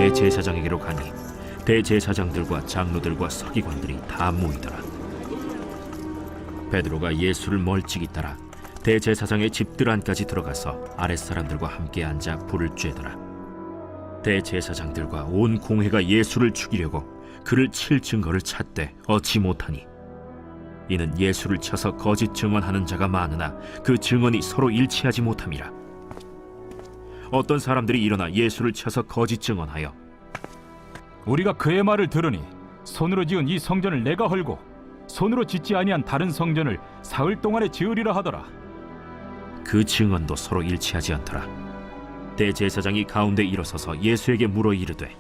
대제사장에게로 가니 대제사장들과 장로들과 서기관들이 다 모이더라. 베드로가 예수를 멀찍이 따라 대제사장의 집들 안까지 들어가서 아랫사람들과 함께 앉아 불을 쬐더라. 대제사장들과 온 공회가 예수를 죽이려고 그를 칠 증거를 찾되 얻지 못하니, 이는 예수를 쳐서 거짓 증언하는 자가 많으나 그 증언이 서로 일치하지 못함이라. 어떤 사람들이 일어나 예수를 쳐서 거짓 증언하여 우리가 그의 말을 들으니 손으로 지은 이 성전을 내가 헐고 손으로 짓지 아니한 다른 성전을 사흘 동안에 지으리라 하더라. 그 증언도 서로 일치하지 않더라. 대제사장이 가운데 일어서서 예수에게 물어 이르되,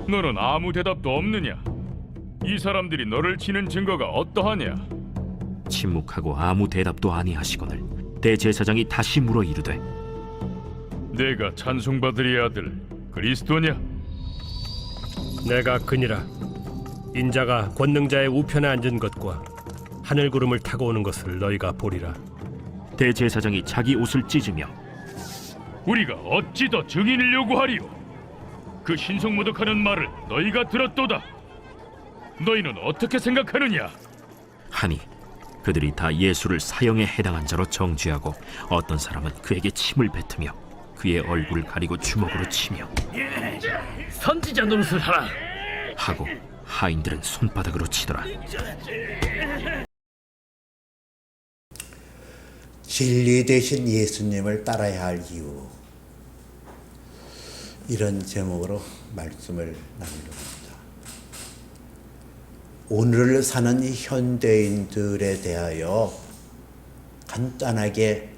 너는 아무 대답도 없느냐? 이 사람들이 너를 치는 증거가 어떠하냐? 침묵하고 아무 대답도 아니하시거늘 대제사장이 다시 물어 이르되, 내가 찬송받으리 아들 그리스도냐? 내가 그니라. 인자가 권능자의 우편에 앉은 것과 하늘 구름을 타고 오는 것을 너희가 보리라. 대제사장이 자기 옷을 찢으며 우리가 어찌 더 증인을 요구하리요? 그 신성모독하는 말을 너희가 들었도다. 너희는 어떻게 생각하느냐? 하니, 그들이 다 예수를 사형에 해당한 자로 정죄하고 어떤 사람은 그에게 침을 뱉으며 그의 얼굴을 가리고 주먹으로 치며 선지자 노릇을 하라 하고 하인들은 손바닥으로 치더라. 진리 되신 예수님을 따라야 할 이유, 이런 제목으로 말씀을 나누렵니다. 오늘을 사는 이 현대인들에 대하여 간단하게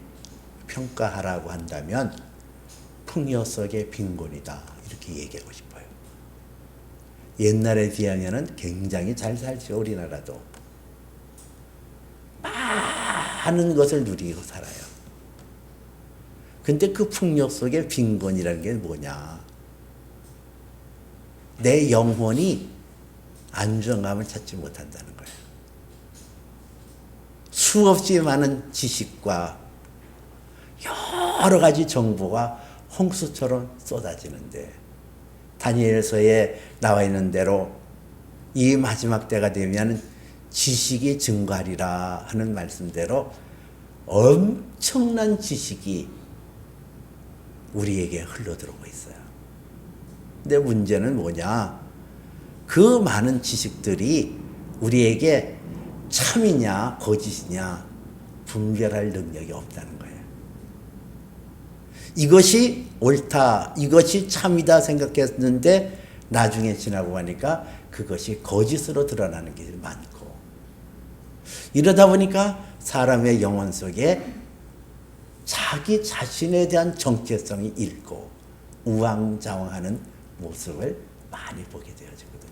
평가하라고 한다면 풍요 속의 빈곤이다, 이렇게 얘기하고 싶어요. 옛날에 비하면 굉장히 잘 살죠. 우리나라도 많은 것을 누리고 살아요. 근데 그 풍요 속의 빈곤이라는 게 뭐냐? 내 영혼이 안정감을 찾지 못한다는 거예요. 수없이 많은 지식과 여러 가지 정보가 홍수처럼 쏟아지는데, 다니엘서에 나와 있는 대로 이 마지막 때가 되면 지식이 증가하리라 하는 말씀대로 엄청난 지식이 우리에게 흘러들어오고 있어요. 근데 문제는 뭐냐? 그 많은 지식들이 우리에게 참이냐 거짓이냐 분별할 능력이 없다는 거예요. 이것이 옳다, 이것이 참이다 생각했는데 나중에 지나고 가니까 그것이 거짓으로 드러나는 게 많고, 이러다 보니까 사람의 영혼 속에 자기 자신에 대한 정체성이 잃고 우왕좌왕하는 모습을 많이 보게 되어지거든요.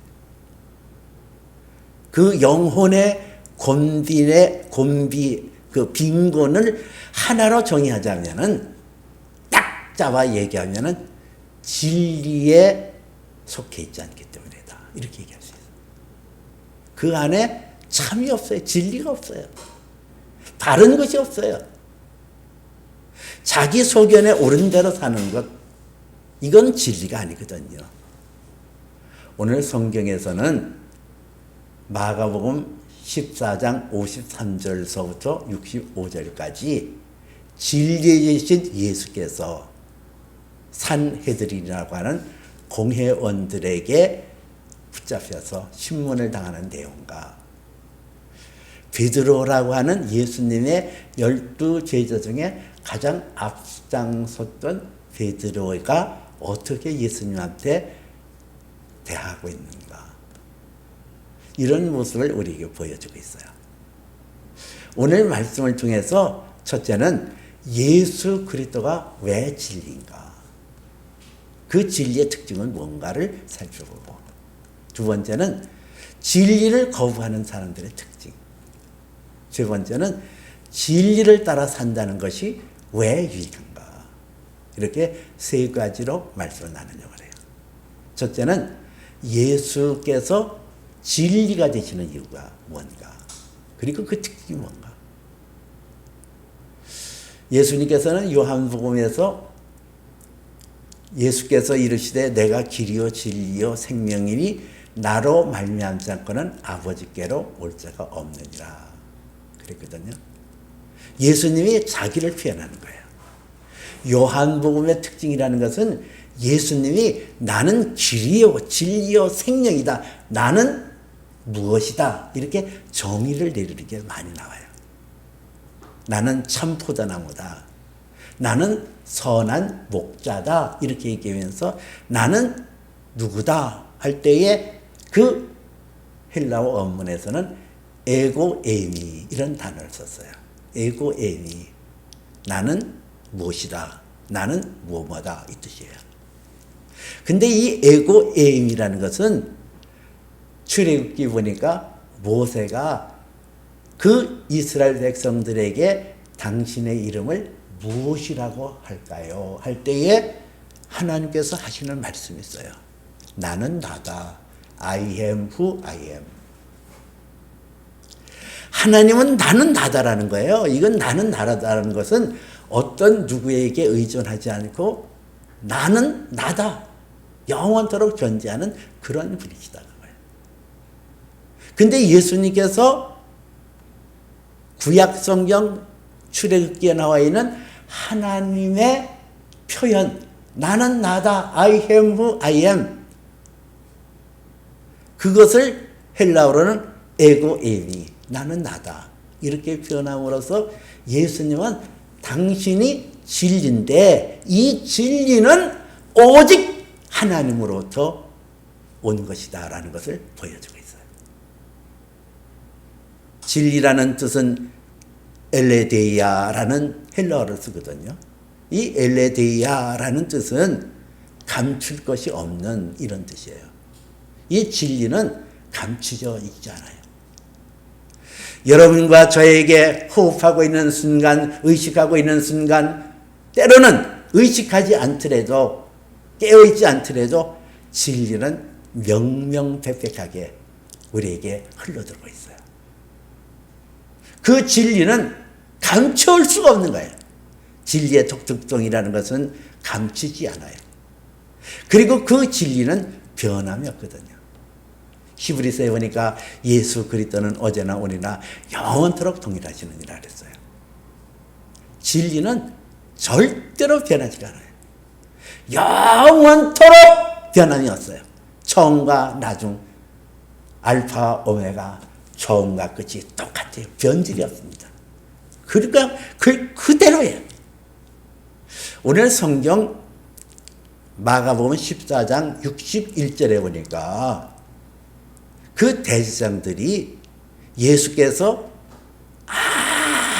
그 영혼의 그 빈곤을 하나로 정의하자면은, 딱 잡아 얘기하면은 진리에 속해 있지 않기 때문이다, 이렇게 얘기할 수 있어요. 그 안에 참이 없어요. 진리가 없어요. 바른 것이 없어요. 자기 소견에 옳은 대로 사는 것, 이건 진리가 아니거든요. 오늘 성경에서는 마가복음 14장 53절서부터 65절까지 진리이신 예수께서 산헤드린이라고 하는 공회원들에게 붙잡혀서 신문을 당하는 내용과 베드로라고 하는 예수님의 12 제자 중에 가장 앞장섰던 베드로가 어떻게 예수님한테 대하고 있는가, 이런 모습을 우리에게 보여주고 있어요. 오늘 말씀을 통해서 첫째는 예수 그리스도가 왜 진리인가, 그 진리의 특징은 뭔가를 살펴보고, 두 번째는 진리를 거부하는 사람들의 특징, 세 번째는 진리를 따라 산다는 것이 왜 유익한가, 이렇게 세 가지로 말씀을 나누려고 해요. 첫째는 예수께서 진리가 되시는 이유가 뭔가, 그리고 그 특징이 뭔가. 예수님께서는 요한복음에서 예수께서 이르시되 내가 길이요 진리요 생명이니 나로 말미암지 않고는 아버지께로 올 자가 없느니라 그랬거든요. 예수님이 자기를 표현하는 거예요. 요한복음의 특징이라는 것은 예수님이 나는 길이요 진리요 생명이다. 나는 무엇이다. 이렇게 정의를 내리게 많이 나와요. 나는 참 포도나무다. 나는 선한 목자다. 이렇게 얘기하면서 나는 누구다 할 때에 그 헬라어 원문에서는 에고 에미 이런 단어를 썼어요. 에고 에미. 나는 무엇이다. 나는 무엇이다. 이 뜻이에요. 근데 이 에고 에미라는 것은 출애굽기 보니까 모세가 그 이스라엘 백성들에게 당신의 이름을 무엇이라고 할까요? 할 때에 하나님께서 하시는 말씀이 있어요. 나는 나다. I am who I am. 하나님은 나는 나다라는 거예요. 이건 나는 나다라는 것은 어떤 누구에게 의존하지 않고 나는 나다. 영원토록 존재하는 그런 분이시다. 근데 예수님께서 구약성경 출애굽기에 나와 있는 하나님의 표현 나는 나다. I am who I am. 그것을 헬라어로는 에고 에미 나는 나다. 이렇게 표현함으로써 예수님은 당신이 진리인데 이 진리는 오직 하나님으로부터 온 것이다 라는 것을 보여주고 있어요. 진리라는 뜻은 엘레데이아라는 헬라어를 쓰거든요. 이 엘레데이아라는 뜻은 감출 것이 없는 이런 뜻이에요. 이 진리는 감추져 있지 않아요. 여러분과 저에게 호흡하고 있는 순간, 의식하고 있는 순간, 때로는 의식하지 않더라도, 깨어있지 않더라도 진리는 명명백백하게 우리에게 흘러들고 있어요. 그 진리는 감춰올 수가 없는 거예요. 진리의 독특성이라는 것은 감추지 않아요. 그리고 그 진리는 변함이 없거든요. 히브리서에 보니까 예수 그리스도는 어제나 오늘이나 영원토록 동일하시느니라 그랬어요. 진리는 절대로 변하지 않아요. 영원토록 변함이 없어요. 처음과 나중, 알파, 오메가, 처음과 끝이 똑같아요. 변질이 없습니다. 그러니까 그대로예요. 오늘 성경 마가복음 14장 61절에 보니까 그 대제사장들이 예수께서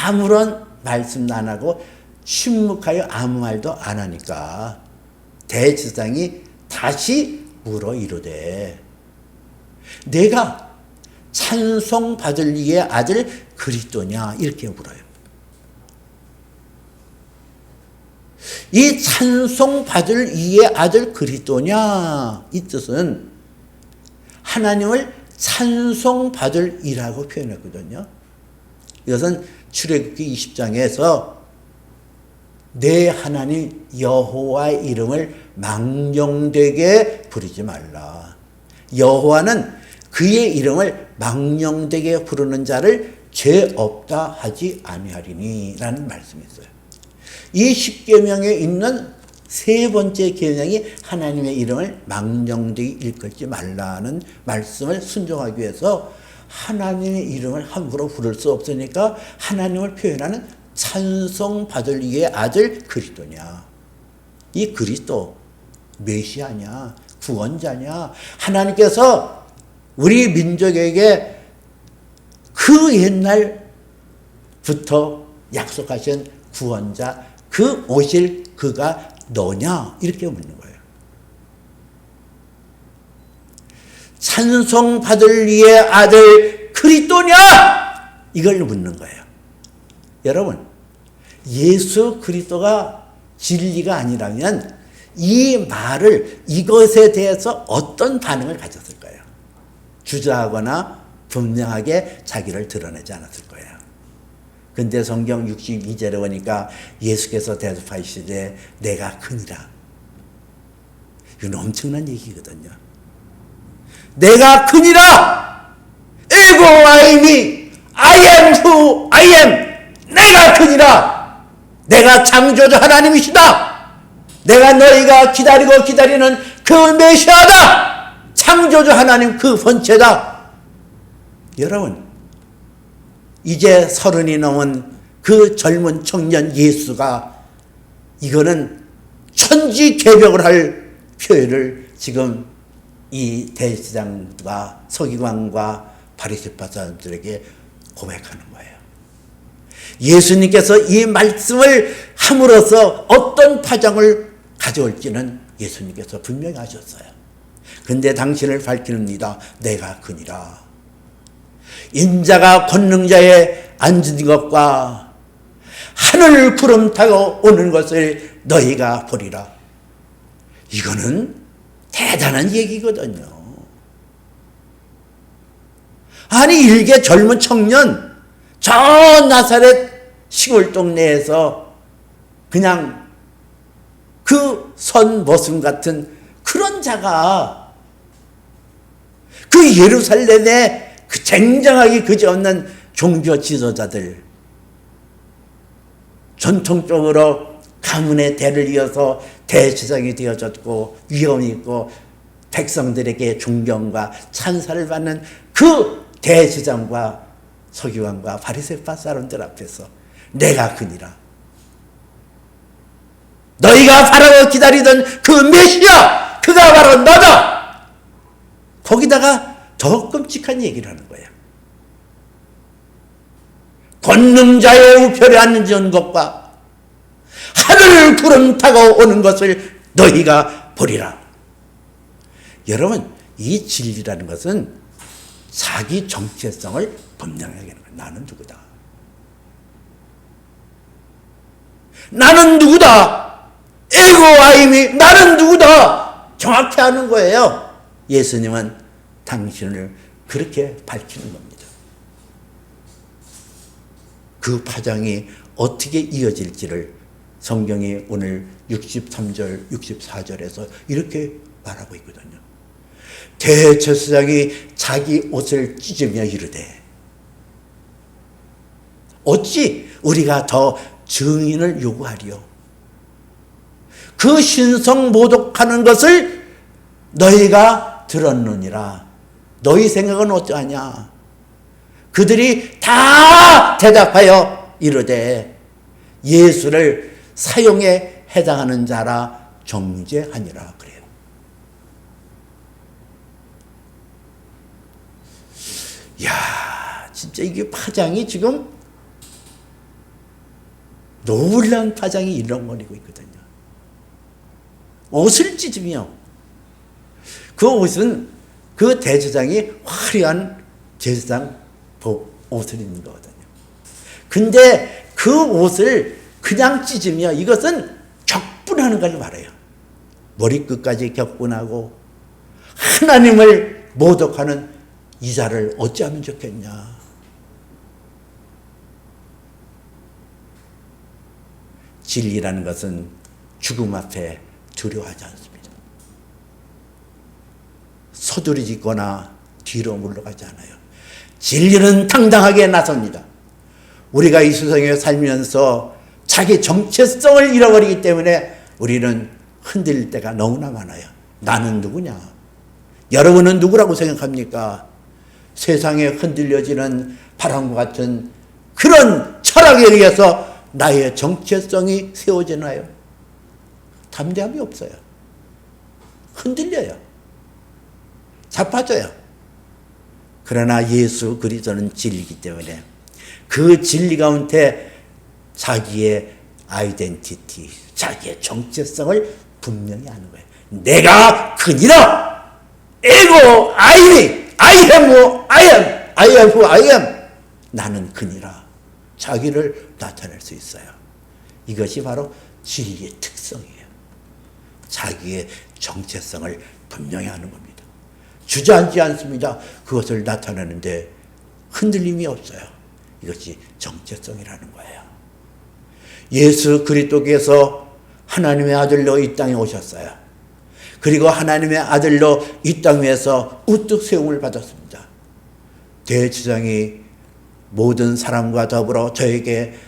아무런 말씀 안 하고 침묵하여 아무 말도 안 하니까 대제사장이 다시 물어 이르되 내가 찬송받을 이의 아들 그리스도냐 이렇게 물어요. 이 찬송받을 이의 아들 그리스도냐 이 뜻은 하나님을 찬송받을 이라고 표현했거든요. 이것은 출애굽기 20장에서 내 하나님 여호와의 이름을 망령되게 부르지 말라. 여호와는 그의 이름을 망령되게 부르는 자를 죄 없다 하지 아니하리니 라는 말씀이 있어요. 이 10계명에 있는 세 번째 계명이 하나님의 이름을 망령되게 일컫지 말라는 말씀을 순종하기 위해서 하나님의 이름을 함부로 부를 수 없으니까 하나님을 표현하는 찬송받을 이의 아들 그리스도냐. 이 그리스도 메시아냐 구원자냐. 하나님께서 우리 민족에게 그 옛날부터 약속하신 구원자 그 오실 그가 너냐 이렇게 묻는 거예요. 찬송받을 이의 아들 그리스도냐 이걸 묻는 거예요. 여러분 예수 그리스도가 진리가 아니라면 이 말을 이것에 대해서 어떤 반응을 가졌을까요? 주저하거나 분명하게 자기를 드러내지 않았을 거예요. 근데 성경 62절에 보니까 예수께서 대답하시되 내가 그니라. 이건 엄청난 얘기거든요. 내가 그니라. 에고 아이미 I am who I am. 내가 그니라. 내가 창조주 하나님이시다. 내가 너희가 기다리고 기다리는 그 메시아다. 창조주 하나님 그 본체다. 여러분, 이제 30이 넘은 그 젊은 청년 예수가 이거는 천지개벽을 할 표현을 지금 이 대제사장과 서기관과 바리새파 사람들에게 고백하는 거예요. 예수님께서 이 말씀을 함으로써 어떤 파장을 가져올지는 예수님께서 분명히 하셨어요. 근데 당신을 밝힙니다. 내가 그니라. 인자가 권능자에 앉은 것과 하늘 구름 타고 오는 것을 너희가 보리라. 이거는 대단한 얘기거든요. 아니, 일개 젊은 청년, 저 나사렛 시골 동네에서 그냥 그 선 머슴 같은 그런 자가 그 예루살렘에 그 쟁쟁하기 그지없는 종교 지도자들, 전통적으로 가문의 대를 이어서 대제사장이 되어졌고 위엄이 있고 백성들에게 존경과 찬사를 받는 그 대제사장과 서기관과 바리새파 사람들 앞에서 내가 그니라. 너희가 바라고 기다리던 그 메시아, 그가 바로 너다. 거기다가 더 끔찍한 얘기를 하는 거예요. 권능자의 우편에 앉은 것과 하늘을 구름 타고 오는 것을 너희가 보리라. 여러분, 이 진리라는 것은 자기 정체성을 분명하게 하는 거예요. 나는 누구다. 나는 누구다. 에고 아이미 나는 누구다. 정확히 아는 거예요. 예수님은 당신을 그렇게 밝히는 겁니다. 그 파장이 어떻게 이어질지를 성경이 오늘 63절, 64절에서 이렇게 말하고 있거든요. 대제사장이 자기 옷을 찢으며 이르되 어찌 우리가 더 증인을 요구하리요. 그 신성 모독하는 것을 너희가 들었느니라. 너희 생각은 어떠하냐. 그들이 다 대답하여 이르되 예수를 사형에 해당하는 자라 정죄하니라 그래요. 야, 진짜 이게 파장이 지금 놀라운 파장이 일렁거리고 있거든요. 옷을 찢으며 그 옷은 그 대제사장이 화려한 제사장 옷을 입는 거거든요. 근데 그 옷을 그냥 찢으며 이것은 격분하는 걸 말해요. 머리끝까지 격분하고 하나님을 모독하는 이 자를 어찌하면 좋겠냐. 진리라는 것은 죽음 앞에 두려워하지 않습니다. 서두르거나 뒤로 물러가지 않아요. 진리는 당당하게 나섭니다. 우리가 이 세상에 살면서 자기 정체성을 잃어버리기 때문에 우리는 흔들릴 때가 너무나 많아요. 나는 누구냐? 여러분은 누구라고 생각합니까? 세상에 흔들려지는 바람과 같은 그런 철학에 의해서 나의 정체성이 세워지나요? 담대함이 없어요. 흔들려요. 자빠져요. 그러나 예수 그리스도는 진리이기 때문에 그 진리 가운데 자기의 아이덴티티, 자기의 정체성을 분명히 하는 거예요. 내가 그니라. 에고 아이니 I am who I am. I am who I am. 나는 그니라. 자기를 나타낼 수 있어요. 이것이 바로 진리의 특성이에요. 자기의 정체성을 분명히 하는 겁니다. 주저앉지 않습니다. 그것을 나타내는데 흔들림이 없어요. 이것이 정체성이라는 거예요. 예수 그리스도께서 하나님의 아들로 이 땅에 오셨어요. 그리고 하나님의 아들로 이 땅 위에서 우뚝 세움을 받았습니다. 대제사장이 모든 사람과 더불어 저에게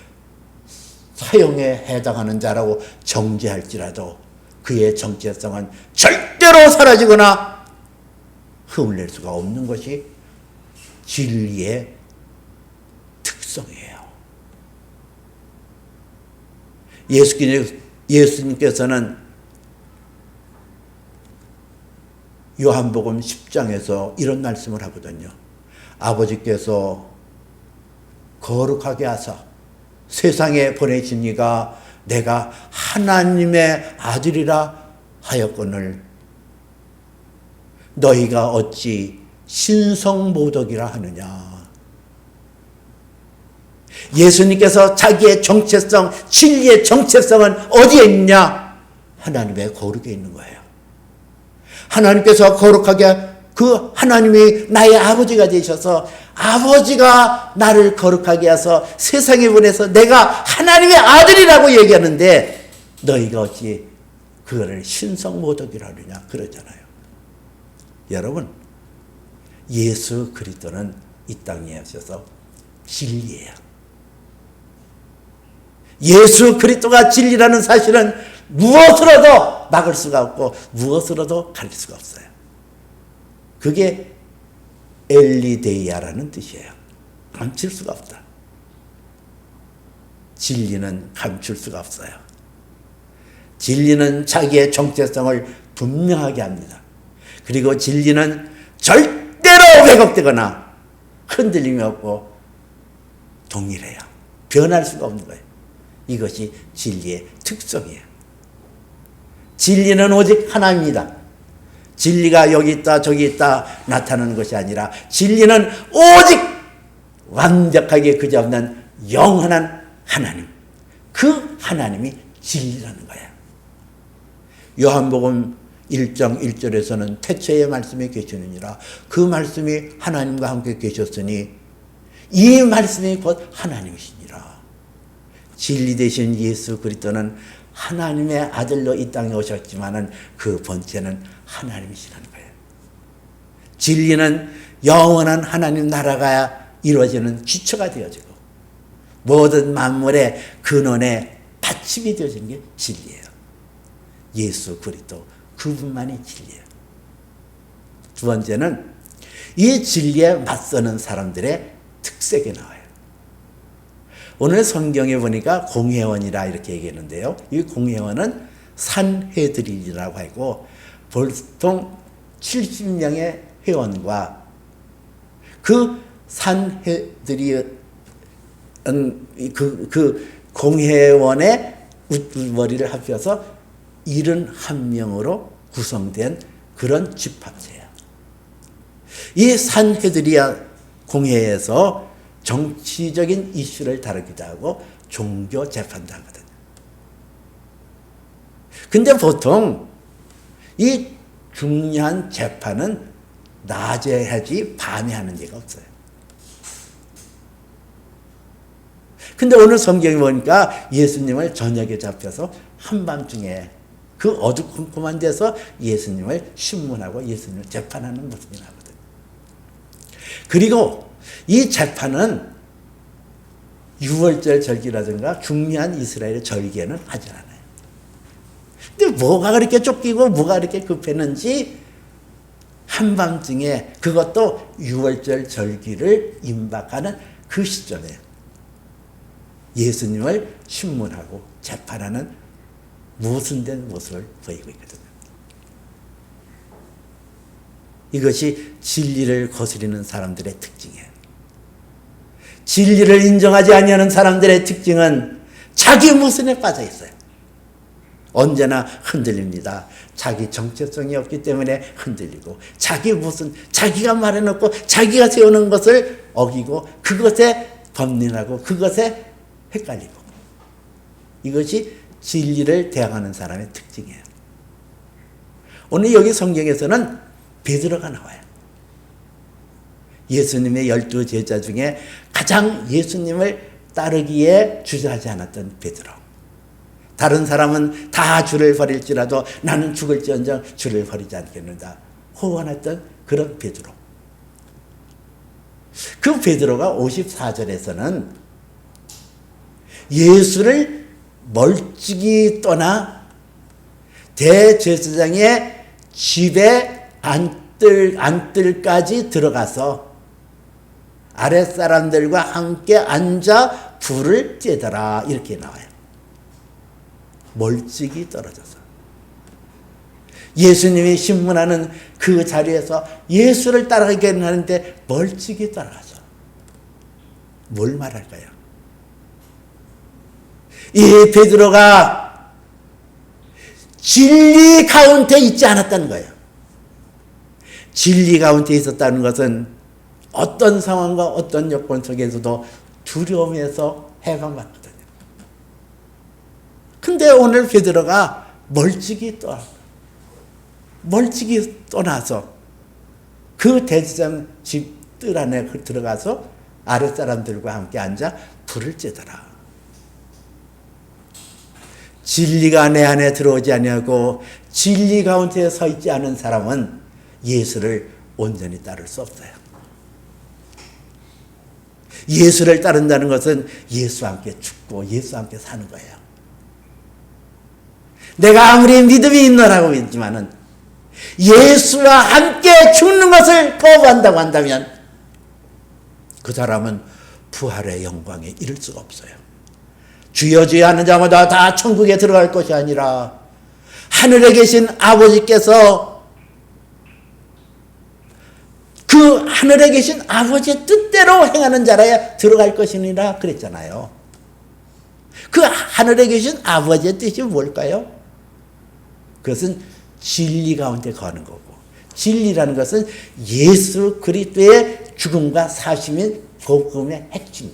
사형에 해당하는 자라고 정죄할지라도 그의 정체성은 절대로 사라지거나 흠을 낼 수가 없는 것이 진리의 특성이에요. 예수님께서는 요한복음 10장에서 이런 말씀을 하거든요. 아버지께서 거룩하게 하사 세상에 보내신 이가 내가 하나님의 아들이라 하였거늘 너희가 어찌 신성모독이라 하느냐. 예수님께서 자기의 정체성, 진리의 정체성은 어디에 있냐? 하나님의 거룩에 있는 거예요. 하나님께서 거룩하게 그 하나님이 나의 아버지가 되셔서 아버지가 나를 거룩하게 해서 세상에 보내서 내가 하나님의 아들이라고 얘기하는데 너희가 어찌 그거를 신성모독이라 하느냐 그러잖아요. 여러분, 예수 그리스도는 이 땅에 오셔서 진리예요. 예수 그리스도가 진리라는 사실은 무엇으로도 막을 수가 없고 무엇으로도 가릴 수가 없어요. 그게 엘리데이아라는 뜻이에요. 감출 수가 없다. 진리는 감출 수가 없어요. 진리는 자기의 정체성을 분명하게 합니다. 그리고 진리는 절대로 왜곡되거나 흔들림이 없고 동일해요. 변할 수가 없는 거예요. 이것이 진리의 특성이에요. 진리는 오직 하나입니다. 진리가 여기 있다 저기 있다 나타나는 것이 아니라 진리는 오직 완벽하게 그저없는 영원한 하나님, 그 하나님이 진리라는 거예요. 요한복음 1장 1절에서는 태초에 말씀이 계시느니라. 그 말씀이 하나님과 함께 계셨으니 이 말씀이 곧 하나님이시니라. 진리 되신 예수 그리스도는 하나님의 아들로 이 땅에 오셨지만은 그 본체는 하나님이시라는 거예요. 진리는 영원한 하나님 나라가 이루어지는 기초가 되어지고 모든 만물의 근원의 받침이 되어지는 게 진리예요. 예수 그리스도 그분만이 진리예요. 두 번째는 이 진리에 맞서는 사람들의 특색이 나와요. 오늘 성경에 보니까 공회원이라 이렇게 얘기했는데요. 이 공회원은 산헤드린이라고 하고 보통 70명의 회원과 그 산헤드린 그 공회원의 우두머리를 합쳐서 71명으로 구성된 그런 집합체예요. 이 산헤드리아 공회에서 정치적인 이슈를 다루기도 하고 종교 재판도 하거든요. 근데 보통 이 중요한 재판은 낮에 하지 밤에 하는 데가 없어요. 근데 오늘 성경에 보니까 예수님을 저녁에 잡혀서 한밤중에 그 어두컴컴한 데서 예수님을 신문하고 예수님을 재판하는 모습이 나거든요. 그리고 이 재판은 6월절 절기라든가 중요한 이스라엘의 절기에는 하지 않아요. 근데 뭐가 그렇게 쫓기고 뭐가 그렇게 급했는지 한밤중에 그것도 6월절 절기를 임박하는 그 시점에 예수님을 신문하고 재판하는 모순된 모습을 보이고 있거든요. 이것이 진리를 거스리는 사람들의 특징이에요. 진리를 인정하지 아니하는 사람들의 특징은 자기 모순에 빠져 있어요. 언제나 흔들립니다. 자기 정체성이 없기 때문에 흔들리고 자기 모순, 자기가 말해놓고 자기가 세우는 것을 어기고 그것에 범민하고 그것에 헷갈리고 이것이 진리를 대항하는 사람의 특징이에요. 오늘 여기 성경에서는 베드로가 나와요. 예수님의 12 제자 중에 가장 예수님을 따르기에 주저하지 않았던 베드로. 다른 사람은 다 주를 버릴지라도 나는 죽을지언정 주를 버리지 않겠는가 호언했던 그런 베드로. 그 베드로가 54절에서는 예수를 멀찍이 떠나 대제사장의 집에 안뜰까지 들어가서 아랫사람들과 함께 앉아 불을 쬐더라 이렇게 나와요. 멀찍이 떨어져서 예수님이 신문하는 그 자리에서 예수를 따라가기는 하는데 멀찍이 따라가서 뭘 말할까요? 이 베드로가 진리 가운데 있지 않았다는 거예요. 진리 가운데 있었다는 것은 어떤 상황과 어떤 여건 속에서도 두려움에서 해방받거든요. 근데 오늘 베드로가 멀찍이 떠나서 그 대제사장 집 뜰 안에 들어가서 아랫사람들과 함께 앉아 불을 쬐더라. 진리가 내 안에 들어오지 아니하고 진리 가운데 서 있지 않은 사람은 예수를 온전히 따를 수 없어요. 예수를 따른다는 것은 예수와 함께 죽고 예수와 함께 사는 거예요. 내가 아무리 믿음이 있노라고 믿지만은 예수와 함께 죽는 것을 거부한다고 한다면 그 사람은 부활의 영광에 이를 수가 없어요. 주여 주여 하는 자마다 다 천국에 들어갈 것이 아니라 하늘에 계신 아버지께서 그 하늘에 계신 아버지의 뜻대로 행하는 자라야 들어갈 것이니라 그랬잖아요. 그 하늘에 계신 아버지의 뜻이 뭘까요? 그것은 진리 가운데 거하는 거고, 진리라는 것은 예수 그리스도의 죽음과 사심인 복음의 핵심,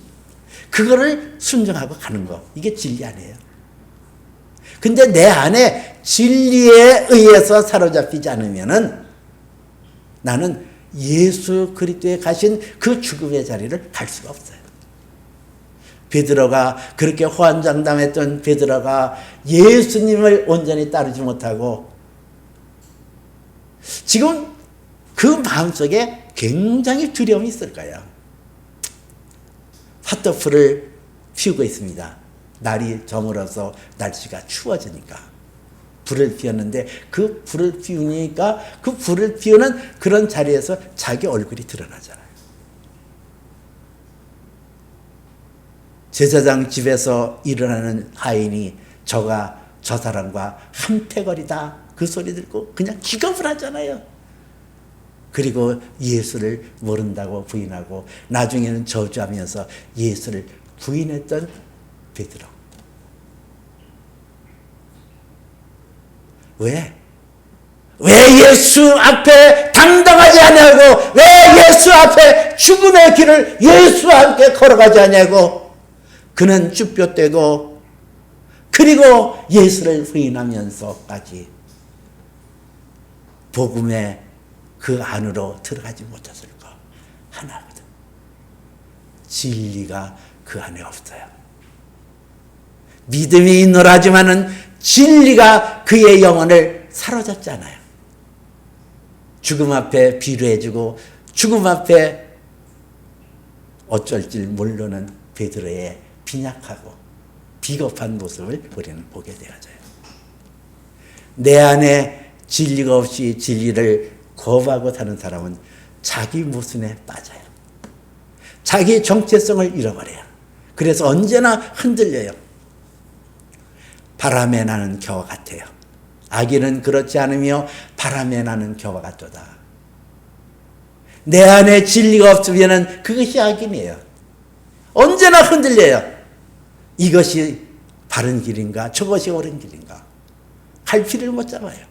그거를 순종하고 가는 거, 이게 진리 아니에요. 근데 내 안에 진리에 의해서 사로잡히지 않으면은 나는 예수 그리스도에 가신 그 죽음의 자리를 갈 수가 없어요. 베드로가 그렇게 호언장담했던 베드로가 예수님을 온전히 따르지 못하고 지금 그 마음속에 굉장히 두려움이 있을 거예요. 핫도프를 피우고 있습니다. 날이 저물어서 날씨가 추워지니까 불을 피웠는데 그 불을 피우니까 그 불을 피우는 그런 자리에서 자기 얼굴이 드러나잖아요. 제사장 집에서 일어나는 하인이 저 사람과 한패거리다 그 소리 듣고 그냥 기겁을 하잖아요. 그리고 예수를 모른다고 부인하고 나중에는 저주하면서 예수를 부인했던 베드로. 왜 예수 앞에 당당하지 않냐고, 왜 예수 앞에 죽음의 길을 예수와 함께 걸어가지 않냐고. 그는 쭈뼛대고 그리고 예수를 부인하면서까지 복음의 그 안으로 들어가지 못했을 거 하나거든. 진리가 그 안에 없어요. 믿음이 있노라지만은 진리가 그의 영혼을 사로잡지 않아요. 죽음 앞에 비료해주고 죽음 앞에 어쩔 줄 모르는 베드로의 빈약하고 비겁한 모습을 우리는 보게 되어져요. 내 안에 진리가 없이 진리를 거부하고 사는 사람은 자기 모순에 빠져요. 자기 정체성을 잃어버려요. 그래서 언제나 흔들려요. 바람에 나는 겨와 같아요. 악인은 그렇지 않으며 바람에 나는 겨와 같도다. 내 안에 진리가 없으면 그것이 악인이에요. 언제나 흔들려요. 이것이 바른 길인가 저것이 옳은 길인가 갈피를 못 잡아요.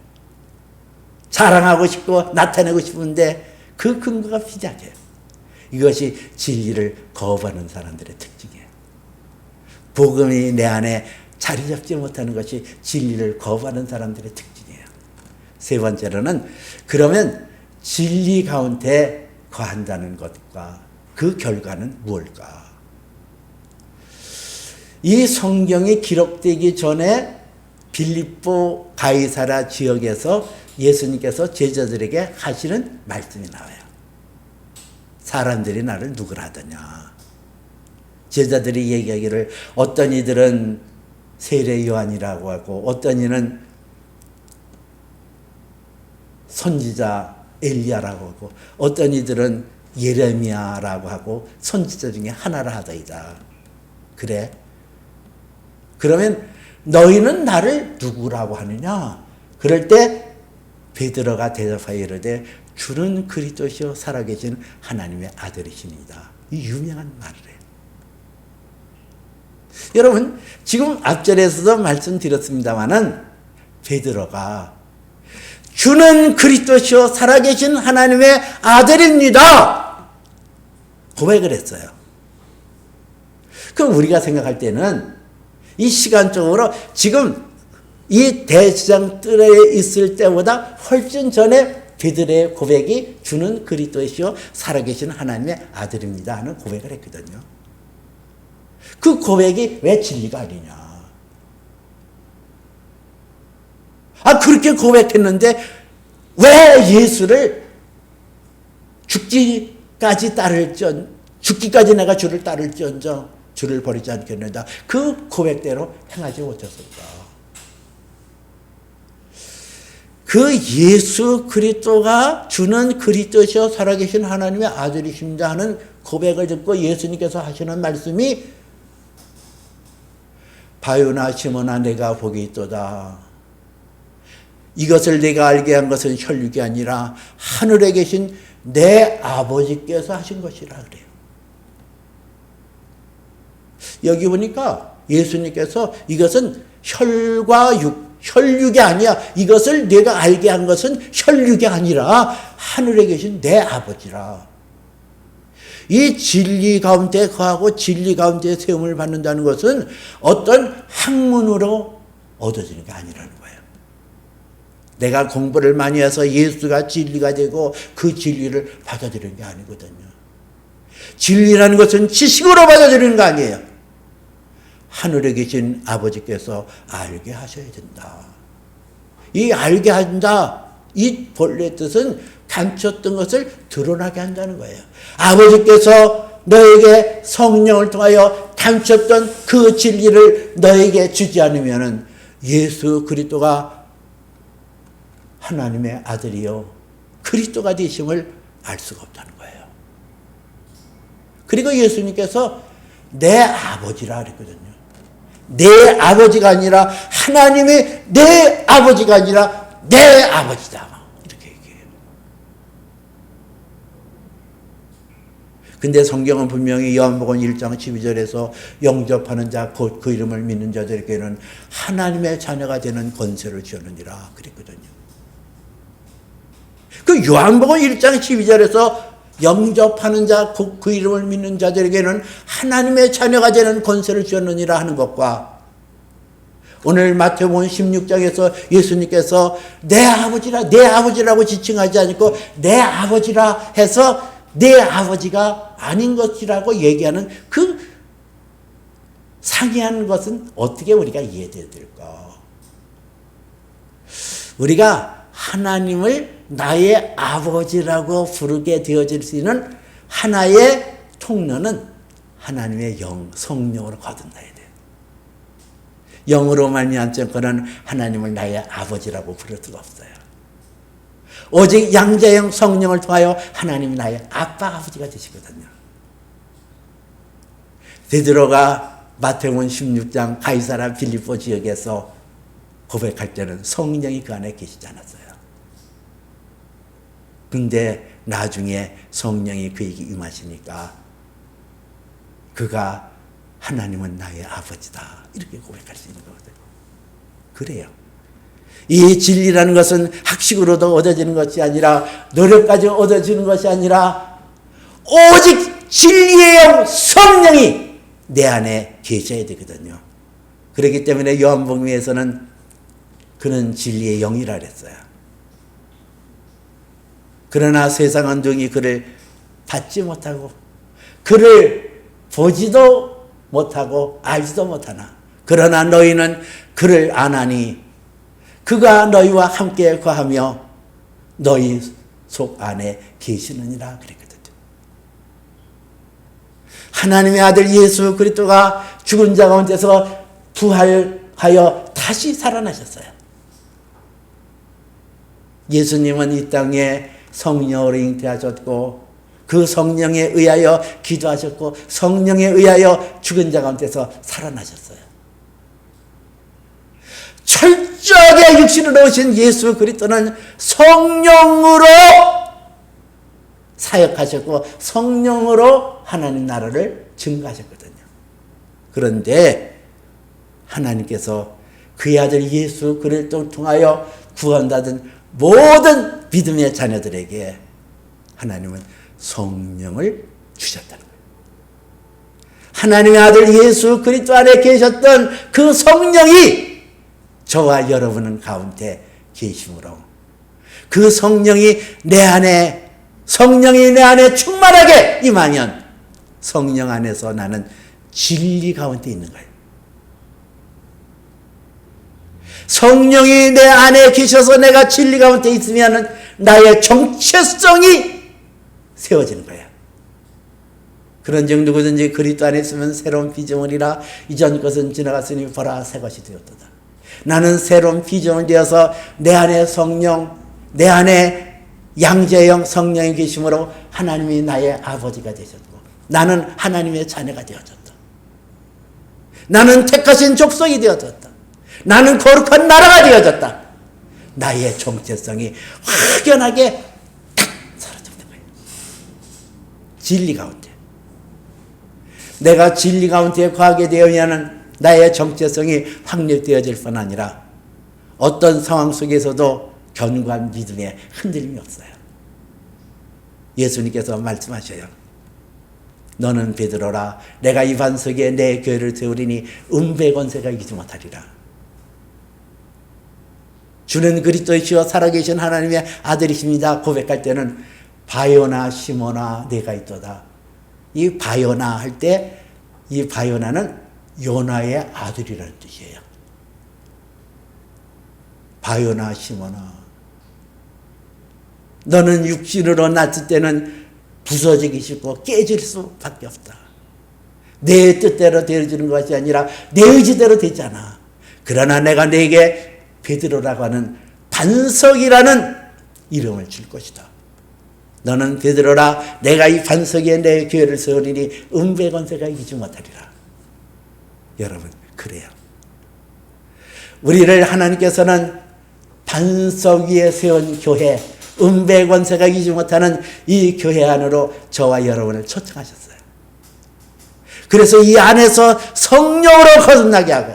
자랑하고 싶고 나타내고 싶은데 그 근거가 비약해요. 이것이 진리를 거부하는 사람들의 특징이에요. 복음이 내 안에 자리 잡지 못하는 것이 진리를 거부하는 사람들의 특징이에요. 세 번째로는 그러면 진리 가운데 거한다는 것과 그 결과는 무엇일까? 이 성경이 기록되기 전에 빌립보 가이사랴 지역에서 예수님께서 제자들에게 하시는 말씀이 나와요. 사람들이 나를 누구라 하더냐. 제자들이 얘기하기를 어떤 이들은 세례 요한이라고 하고 어떤 이는 선지자 엘리야라고 하고 어떤 이들은 예레미야라고 하고 선지자 중에 하나라 하더이다. 그래? 그러면 너희는 나를 누구라고 하느냐? 그럴 때 베드로가 대답하여 이르되 주는 그리스도시요 살아계신 하나님의 아들이십니다. 이 유명한 말을 해요. 여러분 지금 앞절에서도 말씀드렸습니다마는 베드로가 주는 그리스도시요 살아계신 하나님의 아들입니다. 고백을 했어요. 그럼 우리가 생각할 때는 이 시간적으로 지금 이 대제사장 뜰에 있을 때보다 훨씬 전에 베드로의 고백이 주는 그리스도시요 살아계신 하나님의 아들입니다 하는 고백을 했거든요. 그 고백이 왜 진리가 아니냐. 그렇게 고백했는데 왜 예수를 죽기까지 내가 주를 따를지언정 주를 버리지 않겠는다. 그 고백대로 행하지 못했을까. 그 예수 그리스도가 주는 그리스도시요 살아계신 하나님의 아들이십니다 하는 고백을 듣고 예수님께서 하시는 말씀이 바요나 시몬아 내가 복이 있도다. 이것을 내가 알게 한 것은 혈육이 아니라 하늘에 계신 내 아버지께서 하신 것이라 그래요. 여기 보니까 예수님께서 이것은 혈과 혈육이 아니야. 이것을 내가 알게 한 것은 혈육이 아니라 하늘에 계신 내 아버지라. 이 진리 가운데 거하고 진리 가운데 세움을 받는다는 것은 어떤 학문으로 얻어지는 게 아니라는 거예요. 내가 공부를 많이 해서 예수가 진리가 되고 그 진리를 받아들이는 게 아니거든요. 진리라는 것은 지식으로 받아들이는 거 아니에요. 하늘에 계신 아버지께서 알게 하셔야 된다. 이 알게 한다. 이 본래 뜻은 감췄던 것을 드러나게 한다는 거예요. 아버지께서 너에게 성령을 통하여 감췄던 그 진리를 너에게 주지 않으면 예수 그리스도가 하나님의 아들이요 그리스도가 되심을 알 수가 없다는 거예요. 그리고 예수님께서 내 아버지라 그랬거든요. 내 아버지가 아니라 하나님의 내 아버지가 아니라 내 아버지다. 이렇게 얘기해요. 근데 성경은 분명히 요한복음 1장 12절에서 영접하는 자 곧 그 이름을 믿는 자들에게는 하나님의 자녀가 되는 권세를 주었느니라 그랬거든요. 그 요한복음 1장 12절에서 영접하는 자, 곧 그 이름을 믿는 자들에게는 하나님의 자녀가 되는 권세를 주었느니라 하는 것과 오늘 마태복음 16장에서 예수님께서 내 아버지라고 지칭하지 않고 내 아버지라 해서 내 아버지가 아닌 것이라고 얘기하는 그 상이한 것은 어떻게 우리가 이해해야 될까? 우리가 하나님을 나의 아버지라고 부르게 되어질 수 있는 하나의 통로는 하나님의 영, 성령으로 거듭나야 돼요. 영으로 말미암지 않고는 하나님을 나의 아버지라고 부를 수가 없어요. 오직 양자영 성령을 통하여 하나님이 나의 아빠, 아버지가 되시거든요. 베드로가 마태복음 16장 가이사랴 빌립보 지역에서 고백할 때는 성령이 그 안에 계시지 않았어요. 근데 나중에 성령이 그에게 임하시니까 그가 하나님은 나의 아버지다 이렇게 고백할 수 있는 거거든요. 그래요. 이 진리라는 것은 학식으로도 얻어지는 것이 아니라 노력까지 얻어지는 것이 아니라 오직 진리의 영 성령이 내 안에 계셔야 되거든요. 그렇기 때문에 요한복음에서는 그는 진리의 영이라 그랬어요. 그러나 세상은 등이 그를 받지 못하고 그를 보지도 못하고 알지도 못하나 그러나 너희는 그를 아나니 그가 너희와 함께 거하며 너희 속 안에 계시느니라 그랬거든요. 하나님의 아들 예수 그리스도가 죽은 자 가운데서 부활하여 다시 살아나셨어요. 예수님은 이 땅에 성령으로 잉태하셨고 그 성령에 의하여 기도하셨고 성령에 의하여 죽은 자 가운데서 살아나셨어요. 철저하게 육신으로 오신 예수 그리스도는 성령으로 사역하셨고 성령으로 하나님 나라를 증거하셨거든요. 그런데 하나님께서 그의 아들 예수 그리스도를 통하여 구원받은 모든 믿음의 자녀들에게 하나님은 성령을 주셨다는 거예요. 하나님의 아들 예수 그리스도 안에 계셨던 그 성령이 저와 여러분 가운데 계시므로 그 성령이 내 안에 충만하게 임하면 성령 안에서 나는 진리 가운데 있는 거예요. 성령이 내 안에 계셔서 내가 진리 가운데 있으면 나의 정체성이 세워지는 거예요. 그런즉 누구든지 그리스도 안에 있으면 새로운 피조물이라 이전 것은 지나갔으니 보라 새 것이 되었도다. 나는 새로운 피조물 되어서 내 안에 성령, 내 안에 양재형 성령이 계심으로 하나님이 나의 아버지가 되셨고 나는 하나님의 자녀가 되어졌다. 나는 택하신 족속이 되어졌다. 나는 거룩한 나라가 되어졌다. 나의 정체성이 확연하게 딱 사라지는 거예요. 진리 가운데. 내가 진리 가운데 거하게 되면 나의 정체성이 확립되어질 뿐 아니라 어떤 상황 속에서도 견고한 믿음에 흔들림이 없어요. 예수님께서 말씀하셔요. 너는 베드로라. 내가 이 반석에 내 교회를 세우리니 은배 권세가 이기지 못하리라. 주는 그리스도이시여 살아계신 하나님의 아들이십니다. 고백할 때는 바요나 시모나 내가 있도다. 이 바요나 할 때 이 바요나는 요나의 아들이라는 뜻이에요. 바요나 시모나. 너는 육신으로 났을 때는 부서지기 쉽고 깨질 수밖에 없다. 내 뜻대로 되어지는 것이 아니라 내 의지대로 되잖아. 그러나 내가 네게 베드로라고 하는 반석이라는 이름을 줄 것이다. 너는 베드로라. 내가 이 반석에 내 교회를 세우리니 은배 권세가 이기지 못하리라. 여러분 그래요. 우리를 하나님께서는 반석 위에 세운 교회, 은배 권세가 이기지 못하는 이 교회 안으로 저와 여러분을 초청하셨어요. 그래서 이 안에서 성령으로 거듭나게 하고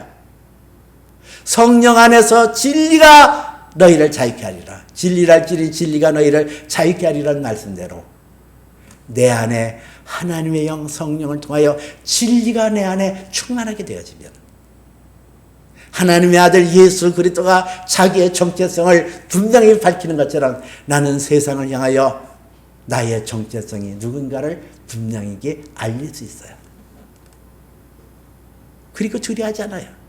성령 안에서 진리가 너희를 자유케 하리라. 진리랄지니 진리가 너희를 자유케 하리라는 말씀대로 내 안에 하나님의 영 성령을 통하여 진리가 내 안에 충만하게 되어지면 하나님의 아들 예수 그리스도가 자기의 정체성을 분명히 밝히는 것처럼 나는 세상을 향하여 나의 정체성이 누군가를 분명하게 알릴 수 있어요. 그리고 주리하잖아요.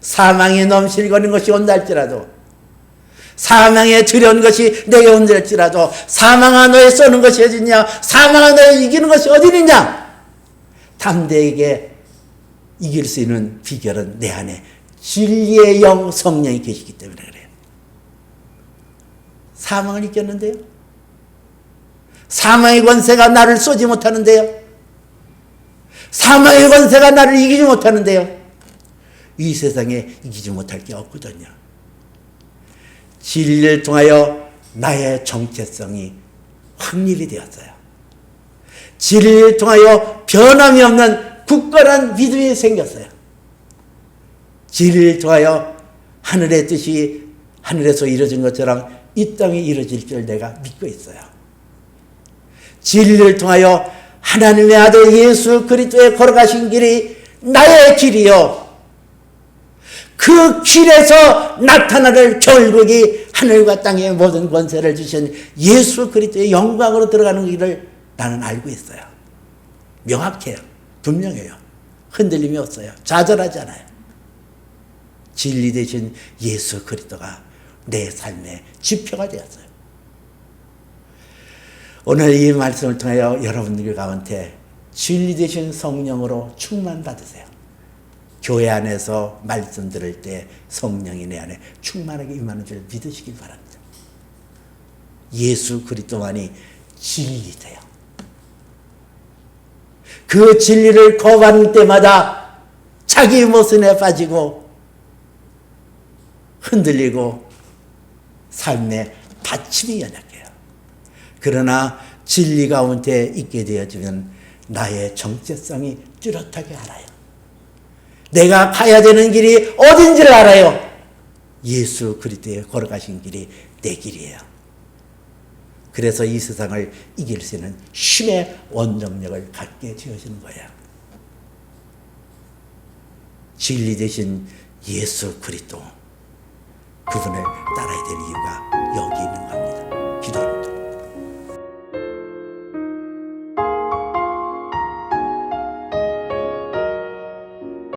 사망에 넘실거리는 것이 온다 할지라도 사망에 두려운 것이 내게 온다 할지라도 사망아 너의 쏘는 것이 어디냐 사망아 너의 이기는 것이 어디냐 담대하게 이길 수 있는 비결은 내 안에 진리의 영 성령이 계시기 때문에 그래요. 사망을 이겼는데요. 사망의 권세가 나를 쏘지 못하는데요. 사망의 권세가 나를 이기지 못하는데요. 이 세상에 이기지 못할 게 없거든요. 진리를 통하여 나의 정체성이 확립이 되었어요. 진리를 통하여 변함이 없는 굳건한 믿음이 생겼어요. 진리를 통하여 하늘의 뜻이 하늘에서 이루어진 것처럼 이 땅에 이루어질 줄 내가 믿고 있어요. 진리를 통하여 하나님의 아들 예수 그리스도의 걸어가신 길이 나의 길이요. 그 길에서 나타나는 결국이 하늘과 땅의 모든 권세를 주신 예수 그리스도의 영광으로 들어가는 길을 나는 알고 있어요. 명확해요. 분명해요. 흔들림이 없어요. 좌절하지 않아요. 진리 되신 예수 그리스도가 내 삶의 지표가 되었어요. 오늘 이 말씀을 통하여 여러분들 가운데 진리 되신 성령으로 충만받으세요. 교회 안에서 말씀 들을 때 성령이 내 안에 충만하게 임하는 줄 믿으시길 바랍니다. 예수 그리스도만이 진리세요. 그 진리를 거부하는 때마다 자기 모순에 빠지고 흔들리고 삶의 받침이 연약해요. 그러나 진리 가운데 있게 되어지면 나의 정체성이 뚜렷하게 알아요. 내가 가야 되는 길이 어딘지를 알아요. 예수 그리스도의 걸어가신 길이 내 길이에요. 그래서 이 세상을 이길 수 있는 힘의 원동력을 갖게 되어지는 거예요. 진리 되신 예수 그리스도, 그분을 따라야 될 이유가 여기 있는 겁니다.